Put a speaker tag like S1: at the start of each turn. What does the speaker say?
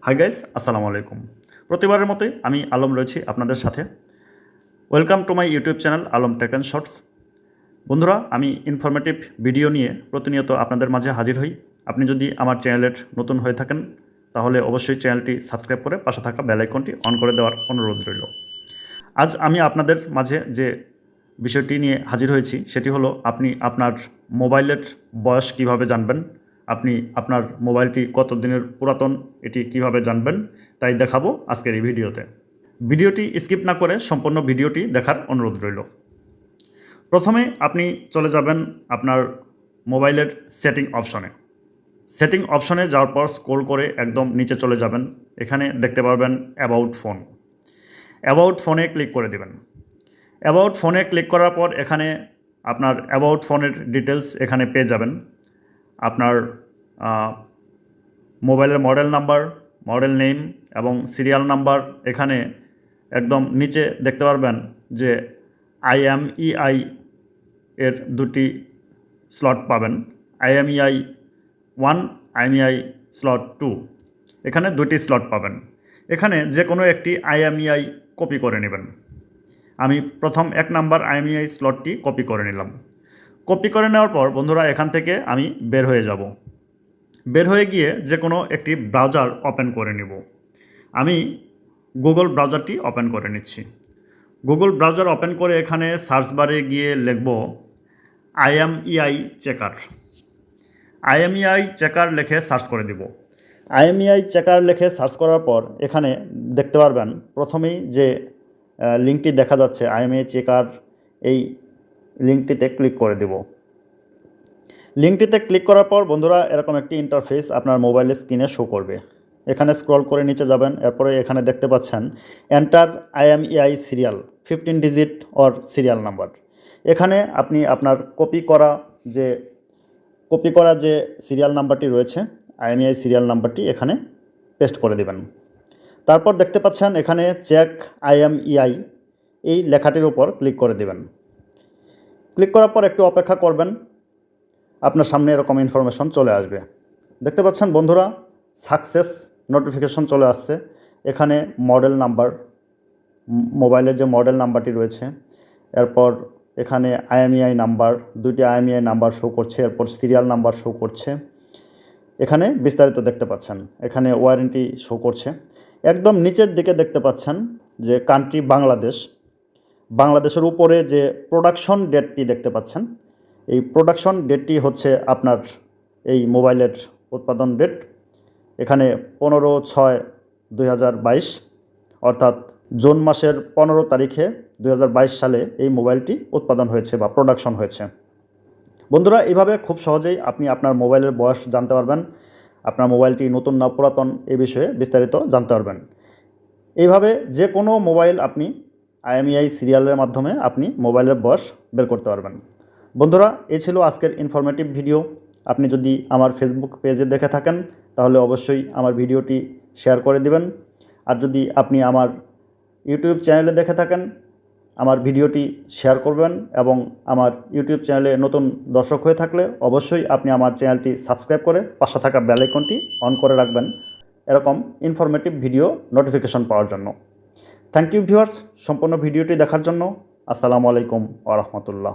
S1: Hi guys, আসসালামু আলাইকুম। প্রতিবারের মতোই আমি আলম রয়েছি আপনাদের সাথে। Welcome to my YouTube channel Alam tech and shorts. বন্ধুরা, আমি ইনফরমেটিভ ভিডিও নিয়ে প্রতিনিয়ত আপনাদের মাঝে হাজির হই। আপনি যদি আমার চ্যানেলের নতুন হয়ে থাকেন তাহলে অবশ্যই চ্যানেলটি সাবস্ক্রাইব করে পাশে থাকা বেল আইকনটি অন করে দেওয়ার অনুরোধ রইল। আজ আমি আপনাদের মাঝে যে বিষয়টি নিয়ে হাজির হয়েছি সেটি হলো আপনি আপনার মোবাইলের বয়স কিভাবে জানবেন, আপনি আপনার মোবাইলটি কত দিনের পুরাতন এটি কিভাবে জানবেন, তাই দেখাবো আজকের এই ভিডিওতে। ভিডিওটি স্কিপ না করে সম্পূর্ণ ভিডিওটি দেখার অনুরোধ রইল। প্রথমে আপনি চলে যাবেন আপনার মোবাইলের সেটিং অপশনে। সেটিং অপশনে যাওয়ার পর স্ক্রল করে একদম নিচে চলে যাবেন। এখানে দেখতে পারবেন অ্যাবাউট ফোন। অ্যাবাউট ফোনে ক্লিক করে দেবেন। অ্যাবাউট ফোনে ক্লিক করার পর এখানে আপনার অ্যাবাউট ফোনের ডিটেলস এখানে পেয়ে যাবেন। আপনার মোবাইলের মডেল নাম্বার, মডেল নেম এবং সিরিয়াল নাম্বার। এখানে একদম নিচে দেখতে পারবেন যে IMEI এর দুটি স্লট পাবেন, IMEI 1, IMEI স্লট 2। এখানে দুটি স্লট পাবেন। এখানে যে কোনো একটি IMEI কপি করে নেবেন। আমি প্রথম 1 নাম্বার IMEI স্লটটি কপি করে নিলাম। কপি করে নেওয়ার পর বন্ধুরা এখান থেকে আমি বের হয়ে যাব। বের হয়ে গিয়ে যে কোনো একটি ব্রাউজার ওপেন করে নিব। আমি গুগল ব্রাউজারটি ওপেন করে নিচ্ছি। গুগল ব্রাউজার ওপেন করে এখানে সার্চ বারে গিয়ে লিখব IMEI চেকার। IMEI চেকার লিখে সার্চ করে দিব। IMEI চেকার লিখে সার্চ করার পর এখানে দেখতে পারবেন প্রথমেই যে লিঙ্কটি দেখা যাচ্ছে IMEI চেকার, এই লিঙ্কটিতে ক্লিক করে দেব। লিঙ্কটিতে ক্লিক করার পর বন্ধুরা এরকম একটি ইন্টারফেস আপনার মোবাইলের স্ক্রিনে শো করবে। এখানে স্ক্রল করে নিচে যাবেন। এরপরে এখানে দেখতে পাচ্ছেন enter IMEI serial 15 digit or serial number. এখানে আপনি আপনার কপি করা যে সিরিয়াল নাম্বারটি রয়েছে, IMEI সিরিয়াল নাম্বারটি এখানে পেস্ট করে দেবেন। তারপর দেখতে পাচ্ছেন এখানে চেক IMEI, এই লেখাটির উপর ক্লিক করে দেবেন। ক্লিক করার পর একটু অপেক্ষা করবেন, আপনার সামনে এরকম ইনফরমেশন চলে আসবে। দেখতে পাচ্ছেন বন্ধুরা সাকসেস নোটিফিকেশন চলে আসছে। এখানে মডেল নাম্বার, মোবাইলের যে মডেল নাম্বারটি রয়েছে, এরপর এখানে IMEI নাম্বার, দুইটি IMEI নাম্বার শো করছে, এরপর সিরিয়াল নাম্বার শো করছে। এখানে বিস্তারিত দেখতে পাচ্ছেন, এখানে ওয়ারেন্টি শো করছে। একদম নিচের দিকে দেখতে পাচ্ছেন যে কান্ট্রি বাংলাদেশ। বাংলাদেশের উপরে যে প্রোডাকশন ডেটটি দেখতে পাচ্ছেন, এই প্রোডাকশন ডেটটি হচ্ছে আপনার এই মোবাইলের উৎপাদন ডেট। এখানে 15/6/2022 অর্থাৎ জুন মাসের 15 তারিখে 2022 সালে এই মোবাইলটি উৎপাদন হয়েছে বা প্রোডাকশন হয়েছে। বন্ধুরা এইভাবে খুব সহজেই আপনি আপনার মোবাইলের বয়স জানতে পারবেন, আপনার মোবাইলটি নতুন না পুরাতন এই বিষয়ে বিস্তারিত জানতে পারবেন। এইভাবে যে কোনো মোবাইল আপনি IMEI সিরিয়ালের মাধ্যমে আপনি মোবাইলের বয়স বের করতে পারবেন। বন্ধুরা এই ছিল আজকের ইনফরমেটিভ ভিডিও। আপনি যদি আমার ফেসবুক পেজে দেখে থাকেন তাহলে অবশ্যই আমার ভিডিওটি শেয়ার করে দিবেন। আর যদি আপনি আমার ইউটিউব চ্যানেলে দেখে থাকেন আমার ভিডিওটি শেয়ার করবেন, এবং আমার ইউটিউব চ্যানেলে নতুন দর্শক হয়ে থাকলে অবশ্যই আপনি আমার চ্যানেলটি সাবস্ক্রাইব করে পাশে থাকা বেল আইকনটি অন করে রাখবেন এরকম ইনফরমেটিভ ভিডিও নোটিফিকেশন পাওয়ার জন্য। থ্যাংক ইউ ভিউয়ার্স সম্পূর্ণ ভিডিওটি দেখার জন্য। আসসালামু আলাইকুম ওয়া রাহমাতুল্লাহ।